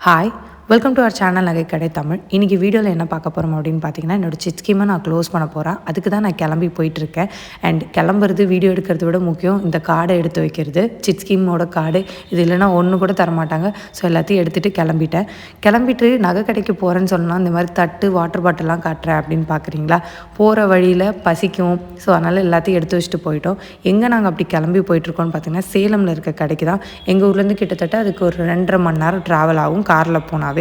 Hi, welcome to our channel நகை கடை தமிழ். இன்றைக்கி வீடியோவில் என்ன பார்க்க போகிறோம் அப்படின்னு பார்த்தீங்கன்னா, என்னோடய சிட் ஸ்கீமை நான் க்ளோஸ் பண்ண போகிறேன். அதுக்கு தான் நான் கிளம்பி போயிட்டுருக்கேன். அண்ட் கிளம்புறது வீடியோ எடுக்கிறத விட முக்கியம் இந்த கார்டை எடுத்து வைக்கிறது. சிட் ஸ்கீமோட கார்டு இது இல்லைனா ஒன்று கூட தரமாட்டாங்க. ஸோ எல்லாத்தையும் எடுத்துகிட்டு கிளம்பிட்டு நகை கடைக்கு போகிறேன்னு சொன்னால் இந்த மாதிரி தட்டு வாட்டர் பாட்டிலாம் காட்டுறேன் அப்படின்னு பார்க்குறீங்களா? போகிற வழியில் பசிக்கும். ஸோ அதனால் எல்லாத்தையும் எடுத்து வச்சுட்டு போயிட்டோம். எங்கே நாங்கள் அப்படி கிளம்பி போயிட்டுருக்கோன்னு பார்த்தீங்கன்னா, சேலமில் இருக்க கடைக்கு தான். எங்கள் ஊர்லேருந்து கிட்டத்தட்ட அதுக்கு ஒரு 2.5 மணி நேரம் ட்ராவல் ஆகும் காரில் போனாவே.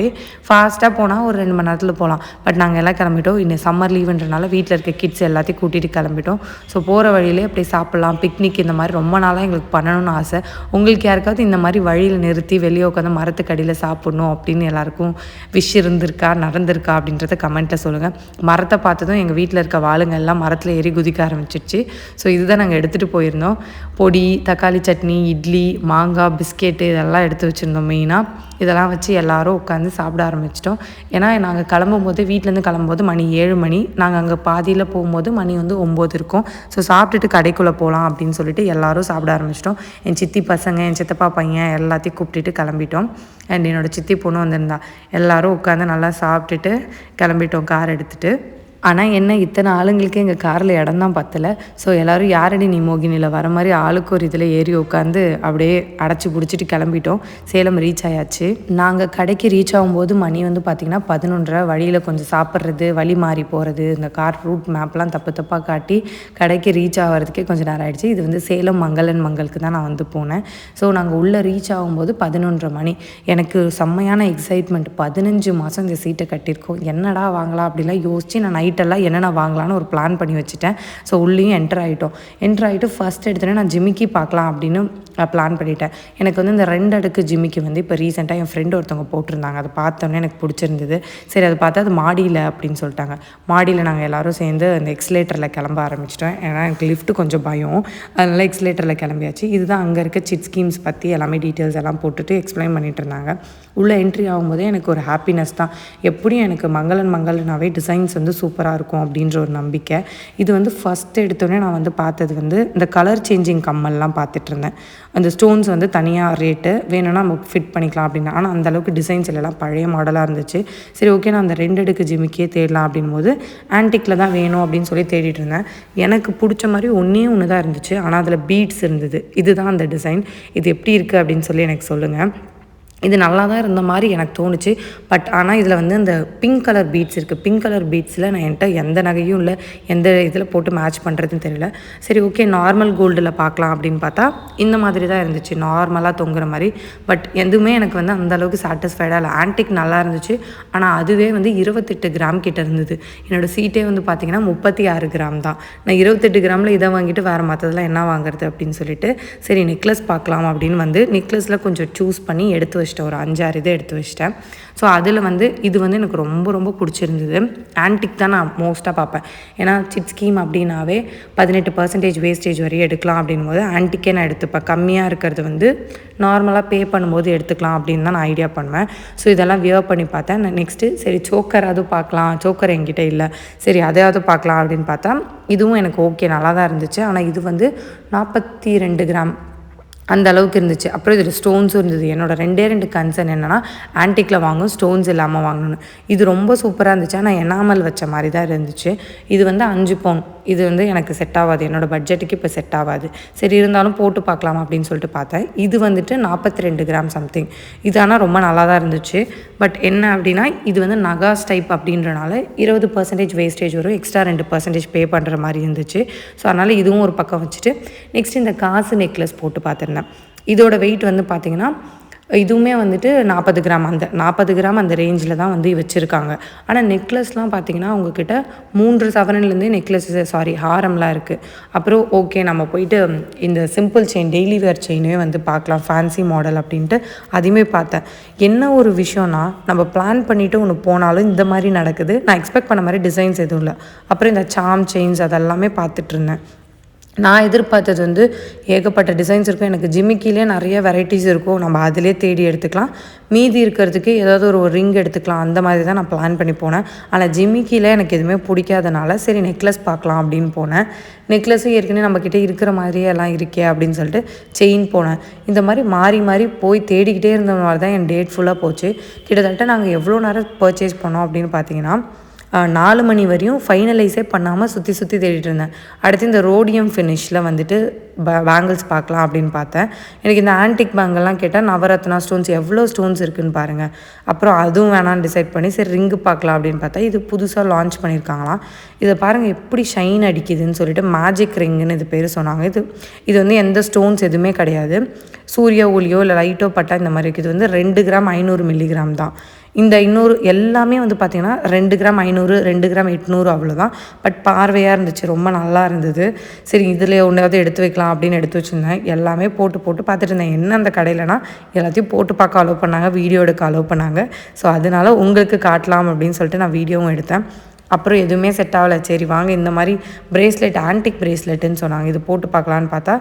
ஃபாஸ்ட்டாக போனால் ஒரு 2 மணி நேரத்தில் போகலாம். பட் நாங்கள் எல்லாம் கிளம்பிட்டோம். இன்னும் சம்மர் லீவுன்றனால வீட்டில் இருக்க கிட்ஸ் எல்லாத்தையும் கூட்டிகிட்டு கிளம்பிட்டோம். ஸோ போகிற வழியிலே அப்படியே சாப்பிட்லாம், பிக்னிக் இந்த மாதிரி ரொம்ப நாளாக எங்களுக்கு பண்ணணும்னு ஆசை. உங்களுக்கு யாருக்காவது இந்த மாதிரி வழியில் நிறுத்தி வெளியே உட்காந்து மரத்துக்கடியில் சாப்பிட்ணும் அப்படின்னு எல்லாருக்கும் விஷ் நடந்திருக்கா அப்படின்றத கமெண்ட்டில் சொல்லுங்கள். மரத்தை பார்த்ததும் எங்கள் வீட்டில் இருக்க வாளுங்க எல்லாம் மரத்தில் ஏறி குதிக்க ஆரம்பிச்சிடுச்சு. ஸோ இதுதான் நாங்கள் எடுத்துகிட்டு போயிருந்தோம். பொடி, தக்காளி சட்னி, இட்லி, மாங்காய், பிஸ்கெட்டு இதெல்லாம் எடுத்து வச்சுருந்தோம். மெயினாக இதெல்லாம் வச்சு எல்லோரும் உட்காந்து சாப்பிட ஆரம்பிச்சிட்டோம். ஏன்னா நாங்கள் கிளம்பும்போது வீட்டிலேருந்து கிளம்பும்போது மணி 7 மணி, நாங்கள் அங்கே பாதியில் போகும்போது மணி 9 இருக்கும். ஸோ சாப்பிட்டுட்டு கடைக்குள்ளே போகலாம் அப்படின்னு சொல்லிட்டு எல்லோரும் சாப்பிட ஆரம்பிச்சிட்டோம். என் சித்தி பசங்க, என் சித்தப்பா பையன் எல்லாத்தையும் கூப்பிட்டுட்டு கிளம்பிட்டோம். அண்ட் என்னோடய சித்தி பொண்ணு வந்திருந்தா. எல்லோரும் உட்காந்து நல்லா சாப்பிட்டுட்டு கிளம்பிட்டோம் கார் எடுத்துகிட்டு. ஆனால் என்ன இத்தனை ஆளுங்களுக்கு எங்கள் காரில் இடம் தான் பத்தலை. ஸோ எல்லோரும் யாரடி நீ மோகினியில் வர மாதிரி ஆளுக்கு ஒரு இதில் ஏறி உட்காந்து அப்படியே அடைச்சி பிடிச்சிட்டு கிளம்பிட்டோம். சேலம் ரீச் ஆயாச்சு. நாங்கள் கடைக்கு ரீச் ஆகும்போது மணி பார்த்திங்கன்னா 11:30. வழியில் கொஞ்சம் சாப்பிட்றது, வழி மாறி போகிறது, இந்த கார் ரூட் மேப்லாம் தப்பாக காட்டி கடைக்கு ரீச் ஆகிறதுக்கே கொஞ்சம் நேரம் ஆகிடுச்சு. இது சேலம் மங்களுக்கு தான் நான் போனேன். ஸோ நாங்கள் உள்ளே ரீச் ஆகும்போது 11:30 மணி. எனக்கு செம்மையான எக்ஸைட்மெண்ட். 15 மாதம் இந்த சீட்டை கட்டியிருக்கோம், என்னடா வாங்கலாம் அப்படிலாம் யோசித்து நான் நைட்டெல்லாம் என்னென்ன வாங்கலான்னு ஒரு பிளான் பண்ணி வச்சுட்டேன். ஸோ உள்ளேயும் என்டர் ஆகிட்டு ஃபஸ்ட் எடுத்தோன்னே நான் ஜிமிக்கி பார்க்கலாம் அப்படின்னு பிளான் பண்ணிட்டேன். எனக்கு இந்த 2 அடுக்கு ஜிமிக்கி இப்போ ரீசெண்டாக என் ஃப்ரெண்டு ஒருத்தவங்க போட்டிருந்தாங்க. அதை பார்த்தோன்னே எனக்கு பிடிச்சிருந்தது. சரி அதை பார்த்தா அது மாடியில் அப்படின்னு சொல்லிட்டாங்க. மாடியில் நாங்கள் எல்லோரும் சேர்ந்து அந்த எக்ஸ்லேட்டரில் கிளம்ப ஆரம்பிச்சிட்டோம். ஏன்னா எனக்கு லிஃப்ட்டு கொஞ்சம் பயம், அதனால் எக்ஸ்லேட்டரில் கிளம்பியாச்சு. இதுதான் அங்கே இருக்க சிட் ஸ்கீம்ஸ் பற்றி எல்லாமே டீட்டெயில்ஸ் எல்லாம் போட்டுட்டு எக்ஸ்பிளைன் பண்ணிட்டு இருந்தாங்க. உள்ளே என்ட்ரி ஆகும்போதே எனக்கு ஒரு ஹாப்பினஸ் தான். எப்படியும் எனக்கு மங்களனாவே டிசைன்ஸ் சூப்பராக இருக்கும் அப்படின்ற ஒரு நம்பிக்கை. இது ஃபஸ்ட் எடுத்தோடனே நான் பார்த்தது இந்த கலர் சேஞ்சிங் கம்மல்லாம் பார்த்துட்டு இருந்தேன். அந்த ஸ்டோன்ஸ் தனியாக ரேட்டு வேணும்னா நம்ம ஃபிட் பண்ணிக்கலாம் அப்படின்னா. ஆனால் அந்தளவுக்கு டிசைன்ஸ் எல்லாம் பழைய மாடலாக இருந்துச்சு. சரி ஓகே, நான் அந்த 2 அடுக்கு ஜிமிக்கியே தேடலாம் அப்படின் போது ஆன்டிக்கில் தான் வேணும் அப்படின்னு சொல்லி தேடிட்டு இருந்தேன். எனக்கு பிடிச்ச மாதிரி ஒன்று தான் இருந்துச்சு. ஆனால் அதில் பீட்ஸ் இருந்தது. இதுதான் அந்த டிசைன். இது எப்படி இருக்குது அப்படின்னு சொல்லி எனக்கு சொல்லுங்கள். இது நல்லா தான் இருந்த மாதிரி எனக்கு தோணுச்சு. பட் ஆனால் இதில் அந்த பிங்க் கலர் பீட்ஸ் இருக்குது. பிங்க் கலர் பீட்ஸில் நான் என்கிட்ட எந்த நகையும் இல்லை, எந்த இதில் போட்டு மேட்ச் பண்ணுறதுன்னு தெரியல. சரி ஓகே, நார்மல் கோல்டில் பார்க்கலாம் அப்படின்னு பார்த்தா இந்த மாதிரி தான் இருந்துச்சு, நார்மலாக தொங்குற மாதிரி. பட் எதுவுமே எனக்கு அந்தளவுக்கு சாட்டிஸ்ஃபைடாக இல்லை. ஆன்டிக் நல்லா இருந்துச்சு, ஆனால் அதுவே 28 கிராம் கிட்ட இருந்தது. என்னோடய சீட்டே பார்த்திங்கன்னா 36 கிராம் தான். நான் 28 கிராமில் இதை வாங்கிட்டு வேறு மற்றதெல்லாம் என்ன வாங்குறது அப்படின்னு சொல்லிட்டு சரி நெக்லஸ் பார்க்கலாம் அப்படின்னு நெக்லஸில் கொஞ்சம் சூஸ் பண்ணி எடுத்து ஒரு 5-6 இதை எடுத்து வச்சிட்டேன். ஸோ அதில் இது எனக்கு ரொம்ப பிடிச்சிருந்தது. ஆன்டிக் தான் நான் மோஸ்ட்டாக பார்ப்பேன். ஏன்னா சிட் ஸ்கீம் அப்படின்னாவே 18% வேஸ்டேஜ் வரையும் எடுக்கலாம் அப்படின் போது ஆன்டிக்கே நான் எடுத்துப்பேன். கம்மியாக இருக்கிறது நார்மலாக பே பண்ணும்போது எடுத்துக்கலாம் அப்படின்னு தான் நான் ஐடியா பண்ணுவேன். ஸோ இதெல்லாம் வியர் பண்ணி பார்த்தேன். நான் நெக்ஸ்ட்டு சரி சோக்கராவது பார்க்கலாம், சோக்கர் என்கிட்ட இல்லை, சரி அதையாவது பார்க்கலாம் அப்படின்னு பார்த்தா இதுவும் எனக்கு ஓகே, நல்லா தான் இருந்துச்சு. ஆனால் இது 42 கிராம் அந்த அளவுக்கு இருந்துச்சு. அப்புறம் இதில் ஸ்டோன்ஸும் இருந்தது. என்னோடய 2 கன்சர்ன் என்னென்னா ஆன்டிக்கில் வாங்கும், ஸ்டோன்ஸ் இல்லாமல் வாங்கணும்னு. இது ரொம்ப சூப்பராக இருந்துச்சு. ஆனால் எனாமல் வச்ச மாதிரி தான் இருந்துச்சு. இது 5 பவுன். இது எனக்கு செட் ஆகாது, என்னோடய பட்ஜெட்டுக்கு இப்போ செட் ஆகாது. சரி இருந்தாலும் போட்டு பார்க்கலாம் அப்படின்னு சொல்லிட்டு பார்த்தேன். இது 42 கிராம் சம்திங். இது ஆனால் ரொம்ப நல்லா தான் இருந்துச்சு. பட் என்ன அப்படின்னா இது நகாஸ் டைப் அப்படின்றனால 20% வேஸ்டேஜ் வரும், எக்ஸ்ட்ரா 2% பே பண்ணுற மாதிரி இருந்துச்சு. ஸோ அதனால் இதுவும் ஒரு பக்கம் வச்சுட்டு நெக்ஸ்ட் இந்த காசு நெக்லஸ் போட்டு பார்த்துருந்தேன். இதோட வெயிட் பார்த்திங்கன்னா இதுவுமே 40 கிராம், அந்த 40 கிராம் அந்த ரேஞ்சில் தான் வச்சுருக்காங்க. ஆனால் நெக்லஸ்லாம் பார்த்திங்கன்னா உங்ககிட்ட 3 சவரன்லேருந்தே ஹாரம்லாம் இருக்குது. அப்புறம் ஓகே நம்ம போயிட்டு இந்த சிம்பிள் செயின், டெய்லி வேர் செயினே பார்க்கலாம், ஃபேன்சி மாடல் அப்படின்ட்டு அதையுமே பார்த்தேன். என்ன ஒரு விஷயம்னா நம்ம பிளான் பண்ணிவிட்டு ஒன்று போனாலும் இந்த மாதிரி நடக்குது. நான் எக்ஸ்பெக்ட் பண்ண மாதிரி டிசைன்ஸ் எதுவும் இல்லை. அப்புறம் இந்த சாம் செயின்ஸ் அதெல்லாமே பார்த்துட்ருந்தேன். நான் எதிர்பார்த்தது வந்து ஏகப்பட்ட டிசைன்ஸ் இருக்கும். எனக்கு ஜிமிக்கிலே நிறைய வெரைட்டிஸ் இருக்கும். நம்ம அதிலே தேடி எடுத்துக்கலாம். மீதி இருக்கிறதுக்கு ஏதாவது ஒரு ரிங் எடுத்துக்கலாம். அந்த மாதிரி தான் நான் பிளான் பண்ணி போனேன். ஆனால் ஜிமிக்கியில் எனக்கு எதுவுமே பிடிக்காதனால சரி நெக்லஸ் பார்க்கலாம் அப்படின்னு போனேன். நெக்லஸும் ஏற்கனவே நம்மக்கிட்ட இருக்கிற மாதிரியே எல்லாம் இருக்கே அப்படின்னு சொல்லிட்டு செயின் போனேன். இந்த மாதிரி மாறி மாறி போய் தேடிக்கிட்டே இருந்ததுனால தான் என் டேட் ஃபுல்லாக போச்சு. கிட்டத்தட்ட நாங்கள் எவ்வளோ நேரம் பர்ச்சேஸ் பண்ணோம் அப்படின்னு பார்த்தீங்கன்னா 4 மணி வரையும் ஃபைனலைஸே பண்ணாமல் சுற்றி தேடிட்டு இருந்தேன். அடுத்து இந்த ரோடியம் ஃபினிஷில் வந்துட்டு பேங்கிள்ஸ் பார்க்கலாம் அப்படின்னு பார்த்தேன். எனக்கு இந்த ஆன்டிக் பேங்கிள்லாம் கேட்டால் நவரத்னா ஸ்டோன்ஸ் எவ்வளோ ஸ்டோன்ஸ் இருக்குதுன்னு பாருங்கள். அப்புறம் அதுவும் வேணான்னு டிசைட் பண்ணி சரி ரிங்கு பார்க்கலாம் அப்படின்னு பார்த்தா இது புதுசாக லான்ச் பண்ணியிருக்காங்களாம். இதை பாருங்கள் எப்படி ஷைன் அடிக்குதுன்னு சொல்லிட்டு மேஜிக் ரிங்குன்னு இது பேர் சொன்னாங்க. இது வந்து எந்த ஸ்டோன்ஸ் எதுவுமே கிடையாது. சூரிய ஒளியோ இல்லை லைட்டோ பட்டா இந்த மாதிரி இருக்குது. இது வந்து 2 கிராம் 500 மில்லிகிராம் தான். இந்த 200 எல்லாமே வந்து பார்த்திங்கன்னா 2 கிராம் 500 2 கிராம் 800 அவ்வளோதான். பட் பார்வையாக இருந்துச்சு, ரொம்ப நல்லா இருந்தது. சரி இதில் ஒன்றாவது எடுத்து வைக்கலாம் அப்படின்னு எடுத்து வச்சுருந்தேன். எல்லாமே போட்டு பார்த்துட்டு இருந்தேன். என்ன அந்த கடையிலனா எல்லாத்தையும் போட்டு பார்க்க அலோவ் பண்ணாங்க, வீடியோ எடுக்க அலோவ் பண்ணாங்க. ஸோ அதனால உங்களுக்கு காட்டலாம் அப்படின்னு சொல்லிட்டு நான் வீடியோவும் எடுத்தேன். அப்புறம் எதுவுமே செட் ஆகலை. சரி வாங்க இந்த மாதிரி ப்ரேஸ்லெட் ஆன்டிக் ப்ரேஸ்லெட்டுன்னு சொன்னாங்க, இது போட்டு பார்க்கலான்னு பார்த்தா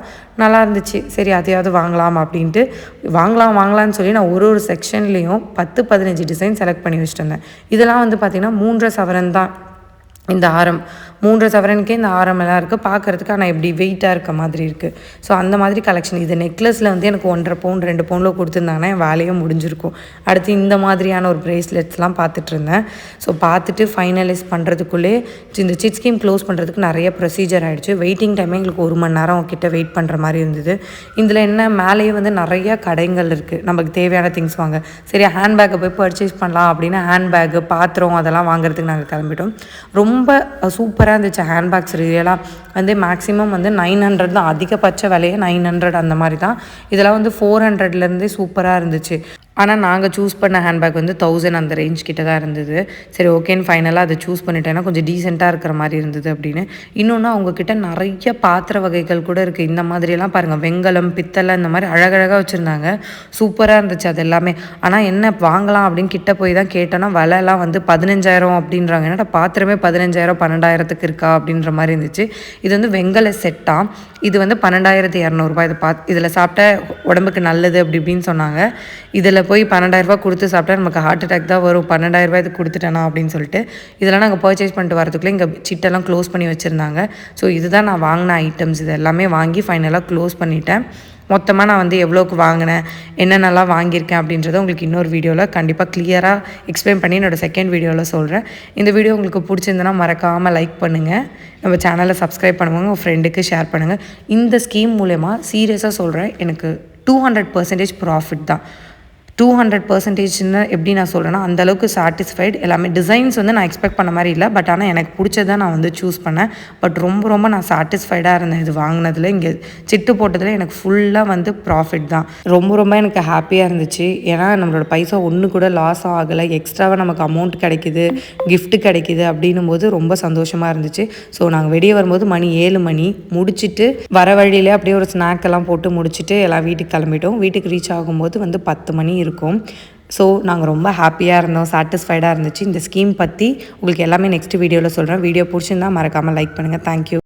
நல்லா இருந்துச்சு. சரி அதையாவது வாங்கலாம் அப்படின்ட்டு வாங்கலான்னு சொல்லி நான் ஒரு செக்ஷன்லேயும் 10-15 டிசைன் செலக்ட் பண்ணி வச்சுட்டு இருந்தேன். இதெல்லாம் வந்து பார்த்திங்கன்னா 3.5 சவரன் தான் இந்த ஆரம். 3.5 சவரனுக்கே இந்த ஆரம் எல்லாம் இருக்குது. பார்க்குறதுக்கு ஆனால் எப்படி வெயிட்டாக இருக்க மாதிரி இருக்குது. ஸோ அந்த மாதிரி கலெக்ஷன். இது நெக்லஸில் வந்து எனக்கு 1.5 பவுன் 2 பவுனில் கொடுத்துருந்தாங்கன்னா என் வேலையும் முடிஞ்சிருக்கும். அடுத்து இந்த மாதிரியான ஒரு ப்ரேஸ்லெட்ஸ்லாம் பார்த்துட்டு இருந்தேன். ஸோ பார்த்துட்டு ஃபைனலைஸ் பண்ணுறதுக்குள்ளே இந்த சிட் ஸ்கீம் க்ளோஸ் பண்ணுறதுக்கு நிறைய ப்ரொசீஜர் ஆகிடுச்சு. வெயிட்டிங் டைமே எங்களுக்கு 1 மணி நேரம் கிட்ட வெயிட் பண்ணுற மாதிரி இருந்தது. இதில் என்ன மேலேயே வந்து நிறையா கடைகள் இருக்குது, நமக்கு தேவையான திங்ஸ் வாங்க. சரி ஹேண்ட்பேக்கை போய் பர்ச்சேஸ் பண்ணலாம் அப்படின்னு ஹேண்ட்பேக்கு பாத்திரம் அதெல்லாம் வாங்குறதுக்கு நாங்கள் கிளம்பிட்டோம். ரொம்ப சூப்பராக இருந்துச்சு ஹேண்ட்பேக்ஸ். ரியலாக வந்து மேக்ஸிமம் வந்து 900 தான், அதிகபட்ச விலையே 900 அந்த மாதிரி தான். இதெல்லாம் வந்து 400லேருந்தே சூப்பராக இருந்துச்சு. ஆனால் நாங்கள் சூஸ் பண்ண ஹேண்ட்பேக் வந்து 1000 அந்த ரேஞ்ச் கிட்ட தான் இருந்தது. சரி ஓகேன்னு ஃபைனலாக அதை சூஸ் பண்ணிட்டேன்னா கொஞ்சம் டீசெண்டாக இருக்கிற மாதிரி இருந்தது அப்படின்னு. இன்னொன்று அவங்கக்கிட்ட நிறைய பாத்திர வகைகள் கூட இருக்குது. இந்த மாதிரியெல்லாம் பாருங்கள், வெங்கலம் பித்தளை இந்த மாதிரி அழகழகாக வச்சுருந்தாங்க. சூப்பராக இருந்துச்சு அது எல்லாமே. ஆனால் என்ன வாங்கலாம் அப்படின்னு கிட்ட போய் தான் கேட்டோன்னா விலைலாம் வந்து 15,000 அப்படின்றாங்க. என்னடா பாத்திரமே 15,000 12,000க்கு இருக்கா அப்படின்ற மாதிரி இருந்துச்சு. இது வந்து வெங்கல செட்டாக, இது வந்து 12,200 இதில் சாப்பிட்டா உடம்புக்கு நல்லது அப்படி இப்படின்னு சொன்னாங்க. இதில் போய் 12,000 கொடுத்து சாப்பிட்டா நமக்கு ஹார்ட் அட்டாக் தான் வரும், 12,000 இது கொடுத்துட்டேனா அப்படின்னு சொல்லிட்டு இதெல்லாம் நாங்கள் பர்ச்சேஸ் பண்ணிட்டு வரதுக்குள்ளே இங்கே சிட்டெல்லாம் க்ளோஸ் பண்ணி வச்சுருந்தாங்க. ஸோ இதுதான் நான் வாங்கின ஐட்டம்ஸ். இது எல்லாமே வாங்கி ஃபைனலாக க்ளோஸ் பண்ணிட்டேன். மொத்தமாக நான் வந்து எவ்வளோக்கு வாங்கினேன், என்னென்னலாம் வாங்கியிருக்கேன் அப்படின்றத உங்களுக்கு இன்னொரு வீடியோவில் கண்டிப்பாக கிளியராக எக்ஸ்பிளைன் பண்ணி என்னோடய செகண்ட் வீடியோவில் சொல்கிறேன். இந்த வீடியோ உங்களுக்கு பிடிச்சிருந்தனா மறக்காமல் லைக் பண்ணுங்கள், நம்ம சேனலை சப்ஸ்கிரைப் பண்ணுவாங்க, உங்கள் ஃப்ரெண்டுக்கு ஷேர் பண்ணுங்கள். இந்த ஸ்கீம் மூலமா சீரியஸாக சொல்கிறேன், எனக்கு 200% ப்ராஃபிட் தான். 200%ன்னு எப்படி நான் சொல்கிறேன்னா அந்தளவுக்கு சாட்டிஸ்ஃபைடு. எல்லாமே டிசைன்ஸ் வந்து நான் எக்ஸ்பெக்ட் பண்ண மாதிரி இல்லை, பட் ஆனால் எனக்கு பிடிச்சதான் நான் வந்து சூஸ் பண்ணேன். பட் ரொம்ப நான் சாட்டிஸ்ஃபைடாக இருந்தேன் இது வாங்கினதில். இங்கே சிட்டு போட்டதில் எனக்கு ஃபுல்லாக வந்து ப்ராஃபிட் தான். ரொம்ப எனக்கு ஹாப்பியாக இருந்துச்சு. ஏன்னா நம்மளோட பைசா ஒன்று கூட லாஸ் ஆகலை, எக்ஸ்ட்ராவாக நமக்கு அமௌண்ட் கிடைக்கிது, கிஃப்ட்டு கிடைக்கிது அப்படின்னும் போது ரொம்ப சந்தோஷமாக இருந்துச்சு. ஸோ நாங்கள் வெளியே வரும்போது மணி 7 மணி முடிச்சுட்டு வர வழியிலே அப்படியே ஒரு ஸ்நாக் எல்லாம் போட்டு முடிச்சுட்டு எல்லாம் வீட்டுக்கு கிளம்பிட்டோம். வீட்டுக்கு ரீச் ஆகும்போது வந்து 10 மணி இருக்கும். ஸோ நாங்கள் ரொம்ப ஹாப்பியாக இருந்தோம், சாட்டிஸ்ஃபைடாக இருந்துச்சு. இந்த ஸ்கீம் பற்றி உங்களுக்கு எல்லாமே நெக்ஸ்ட் வீடியோவில் சொல்கிறேன். வீடியோ பிடிச்சிருந்தா மறக்காமல் லைக் பண்ணுங்கள். தேங்க்யூ.